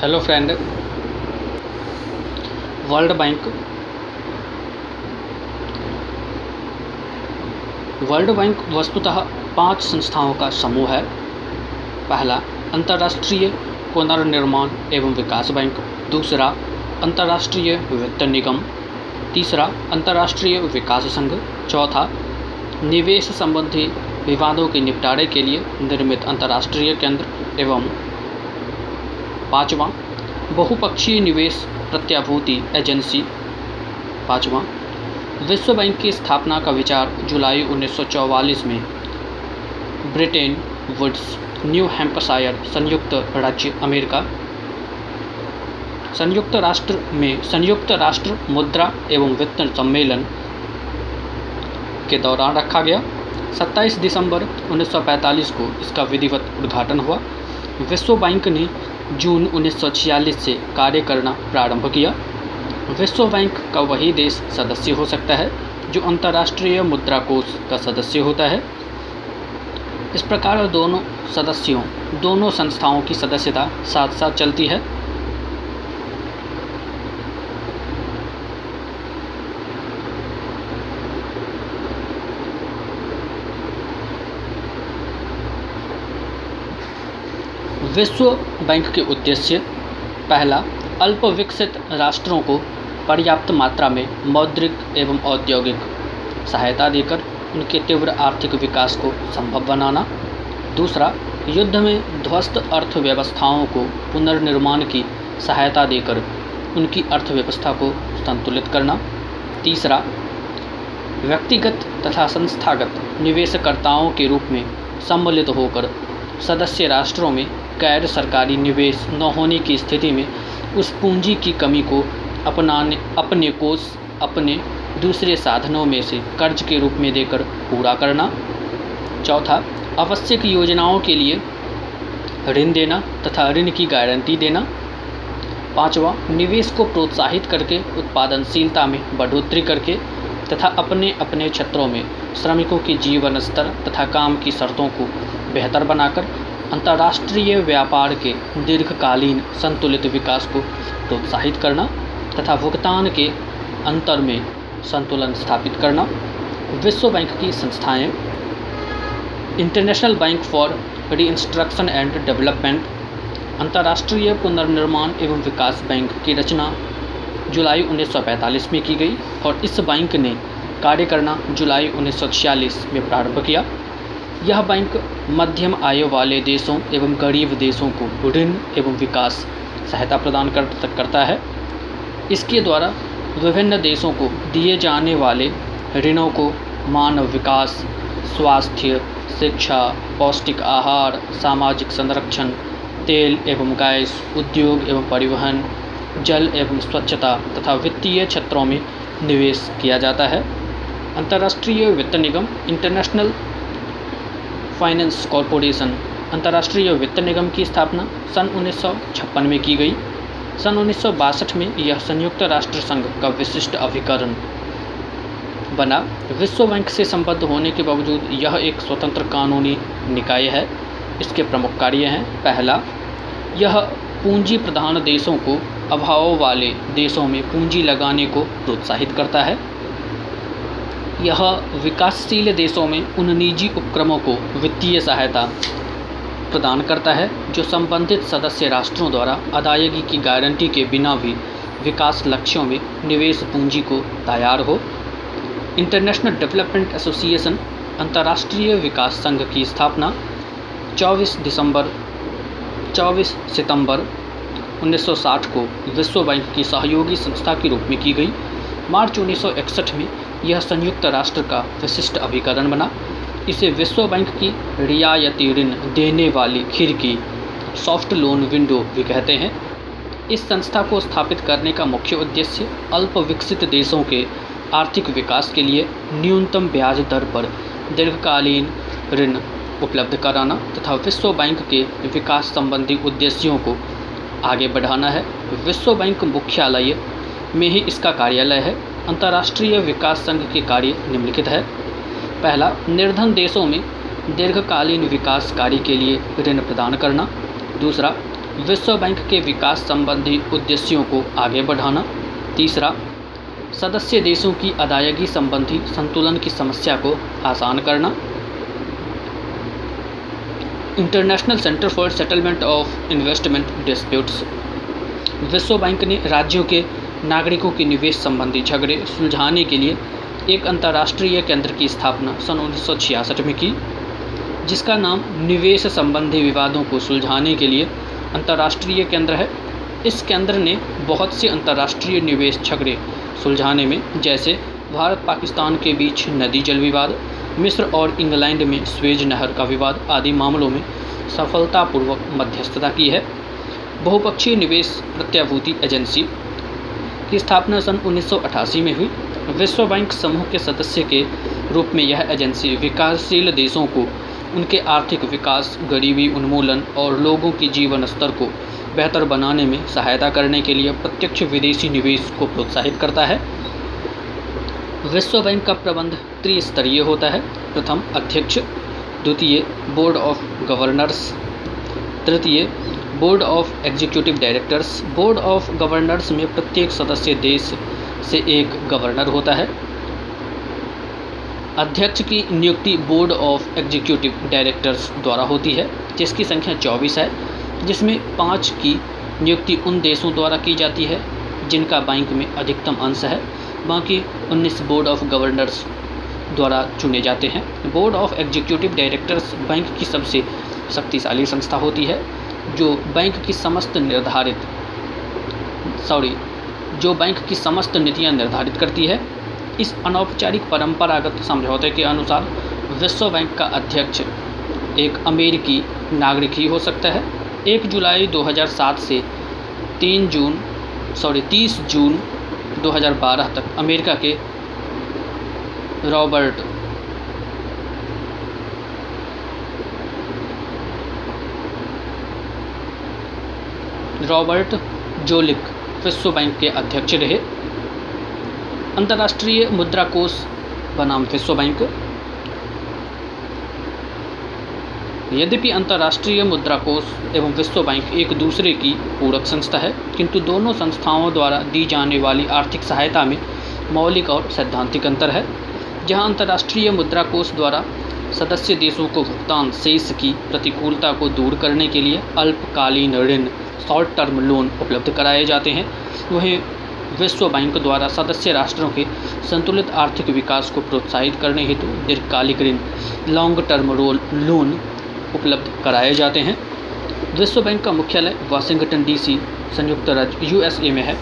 Hello friend. World bank वस्तुतः 5 संस्थाओं का समूह है। पहला, अंतर्राष्ट्रीय पुनर्निर्माण एवं विकास बैंक। दूसरा, अंतर्राष्ट्रीय वित्त निगम। तीसरा, अंतर्राष्ट्रीय विकास संघ। चौथा, निवेश संबंधी विवादों के निपटारे के लिए निर्मित अंतर्राष्ट्रीय केंद्र। एवं पाँचवां, बहुपक्षीय निवेश प्रत्याभूति एजेंसी। पाँचवां, विश्व बैंक की स्थापना का विचार जुलाई 1944 में ब्रिटेन वुड्स, न्यू हैम्पशायर, संयुक्त राज्य अमेरिका, संयुक्त राष्ट्र में संयुक्त राष्ट्र मुद्रा एवं वित्त सम्मेलन के दौरान रखा गया। 27 दिसंबर 1945 को इसका विधिवत उद्घाटन हुआ। विश्व बैंक ने जून 1946 से कार्य करना प्रारंभ किया। विश्व बैंक का वही देश सदस्य हो सकता है जो अंतर्राष्ट्रीय मुद्रा कोष का सदस्य होता है। इस प्रकार दोनों संस्थाओं की सदस्यता साथ साथ चलती है। विश्व बैंक के उद्देश्य: पहला, अल्प विकसित राष्ट्रों को पर्याप्त मात्रा में मौद्रिक एवं औद्योगिक सहायता देकर उनके तीव्र आर्थिक विकास को संभव बनाना। दूसरा, युद्ध में ध्वस्त अर्थव्यवस्थाओं को पुनर्निर्माण की सहायता देकर उनकी अर्थव्यवस्था को संतुलित करना। तीसरा, व्यक्तिगत तथा संस्थागत निवेशकर्ताओं के रूप में सम्मिलित होकर सदस्य राष्ट्रों में गैर सरकारी निवेश न होने की स्थिति में उस पूंजी की कमी को अपने दूसरे साधनों में से कर्ज के रूप में देकर पूरा करना। चौथा, आवश्यक योजनाओं के लिए ऋण देना तथा ऋण की गारंटी देना। पाँचवा, निवेश को प्रोत्साहित करके उत्पादनशीलता में बढ़ोतरी करके तथा अपने अपने क्षेत्रों में श्रमिकों के जीवन स्तर तथा काम की शर्तों को बेहतर बनाकर अंतर्राष्ट्रीय व्यापार के दीर्घकालीन संतुलित विकास को प्रोत्साहित करना तथा भुगतान के अंतर में संतुलन स्थापित करना। विश्व बैंक की संस्थाएं: international bank for reconstruction and development, अंतर्राष्ट्रीय पुनर्निर्माण एवं विकास बैंक की रचना जुलाई 1945 में की गई और इस बैंक ने कार्य करना जुलाई 1946 में प्रारंभ किया। यह बैंक मध्यम आय वाले देशों एवं गरीब देशों को ऋण एवं विकास सहायता प्रदान करता है। इसके द्वारा विभिन्न देशों को दिए जाने वाले ऋणों को मानव विकास, स्वास्थ्य, शिक्षा, पौष्टिक आहार, सामाजिक संरक्षण, तेल एवं गैस, उद्योग एवं परिवहन, जल एवं स्वच्छता तथा वित्तीय क्षेत्रों में निवेश किया जाता है। अंतर्राष्ट्रीय वित्त निगम, इंटरनेशनल फाइनेंस कॉरपोरेशन, अंतर्राष्ट्रीय वित्त निगम की स्थापना सन 1956 में की गई। सन 1962 में यह संयुक्त राष्ट्र संघ का विशिष्ट अभिकरण बना। विश्व बैंक से संबद्ध होने के बावजूद यह एक स्वतंत्र कानूनी निकाय है। इसके प्रमुख कार्य हैं: पहला, यह पूंजी प्रधान देशों को अभाव वाले देशों में पूंजी लगाने को प्रोत्साहित करता है। यह विकासशील देशों में उन निजी उपक्रमों को वित्तीय सहायता प्रदान करता है जो संबंधित सदस्य राष्ट्रों द्वारा अदायगी की गारंटी के बिना भी विकास लक्ष्यों में निवेश पूंजी को तैयार हो। इंटरनेशनल डेवलपमेंट एसोसिएशन, अंतर्राष्ट्रीय विकास संघ की स्थापना 24 सितंबर 1960 को विश्व बैंक की सहयोगी संस्था के रूप में की गई। मार्च 1961 में यह संयुक्त राष्ट्र का विशिष्ट अभिकरण बना। इसे विश्व बैंक की रियायती ऋण देने वाली खिड़की, सॉफ्ट लोन विंडो भी कहते हैं। इस संस्था को स्थापित करने का मुख्य उद्देश्य अल्प विकसित देशों के आर्थिक विकास के लिए न्यूनतम ब्याज दर पर दीर्घकालीन ऋण उपलब्ध कराना तथा विश्व बैंक के विकास संबंधी उद्देश्यों को आगे बढ़ाना है। विश्व बैंक मुख्यालय में ही इसका कार्यालय है। अंतर्राष्ट्रीय विकास संघ के कार्य निम्नलिखित है: पहला, निर्धन देशों में दीर्घकालीन विकास कार्य के लिए ऋण प्रदान करना। दूसरा, विश्व बैंक के विकास संबंधी उद्देश्यों को आगे बढ़ाना। तीसरा, सदस्य देशों की अदायगी संबंधी संतुलन की समस्या को आसान करना। International centre for settlement of investment disputes. विश्व बैंक ने राज्यों के नागरिकों के निवेश संबंधी झगड़े सुलझाने के लिए एक अंतर्राष्ट्रीय केंद्र की स्थापना सन 1966 में की, जिसका नाम निवेश संबंधी विवादों को सुलझाने के लिए अंतर्राष्ट्रीय केंद्र है। इस केंद्र ने बहुत से अंतर्राष्ट्रीय निवेश झगड़े सुलझाने में, जैसे भारत पाकिस्तान के बीच नदी जल विवाद, मिस्र और इंग्लैंड में स्वेज नहर का विवाद आदि मामलों में सफलतापूर्वक मध्यस्थता की है। बहुपक्षीय निवेश प्रत्याभूति एजेंसी की स्थापना सन 1988 में हुई। विश्व बैंक समूह के सदस्य के रूप में यह एजेंसी विकासशील देशों को उनके आर्थिक विकास, गरीबी उन्मूलन और लोगों के जीवन स्तर को बेहतर बनाने में सहायता करने के लिए प्रत्यक्ष विदेशी निवेश को प्रोत्साहित करता है। विश्व बैंक का प्रबंध त्रिस्तरीय होता है। प्रथम, अध्यक्ष। द्वितीय, बोर्ड ऑफ गवर्नर्स। तृतीय, board of executive directors. Board of governors में प्रत्येक सदस्य देश से एक गवर्नर होता है। अध्यक्ष की नियुक्ति बोर्ड ऑफ एग्जीक्यूटिव डायरेक्टर्स द्वारा होती है, जिसकी संख्या 24 है, जिसमें 5 की नियुक्ति उन देशों द्वारा की जाती है जिनका बैंक में अधिकतम अंश है। बाकी 19 बोर्ड ऑफ गवर्नर्स द्वारा चुने जाते हैं। Board of executive directors bank की सबसे शक्तिशाली संस्था होती है, जो बैंक की समस्त नीतियां निर्धारित करती है। इस अनौपचारिक परंपरागत समझौते के अनुसार विश्व बैंक का अध्यक्ष एक अमेरिकी नागरिक ही हो सकता है। 1 जुलाई 2007 से 30 जून 2012 तक अमेरिका के रॉबर्ट जोलिक विश्व बैंक के अध्यक्ष रहे। अंतर्राष्ट्रीय मुद्रा कोष बनाम विश्व बैंक। यद्यपि अंतर्राष्ट्रीय मुद्रा कोष एवं विश्व बैंक एक दूसरे की पूरक संस्था है, किंतु दोनों संस्थाओं द्वारा दी जाने वाली आर्थिक सहायता में मौलिक और सैद्धांतिक अंतर है। जहां अंतर्राष्ट्रीय मुद्रा कोष द्वारा सदस्य देशों को भुगतान शेष की प्रतिकूलता को दूर करने के लिए अल्पकालीन ऋण, शॉर्ट टर्म लोन उपलब्ध कराए जाते हैं, वहीं विश्व बैंक द्वारा सदस्य राष्ट्रों के संतुलित आर्थिक विकास को प्रोत्साहित करने हेतु दीर्घकालिक ऋण, लॉन्ग टर्म लोन उपलब्ध कराए जाते हैं। विश्व बैंक का मुख्यालय वाशिंगटन DC, संयुक्त राज्य USA में है।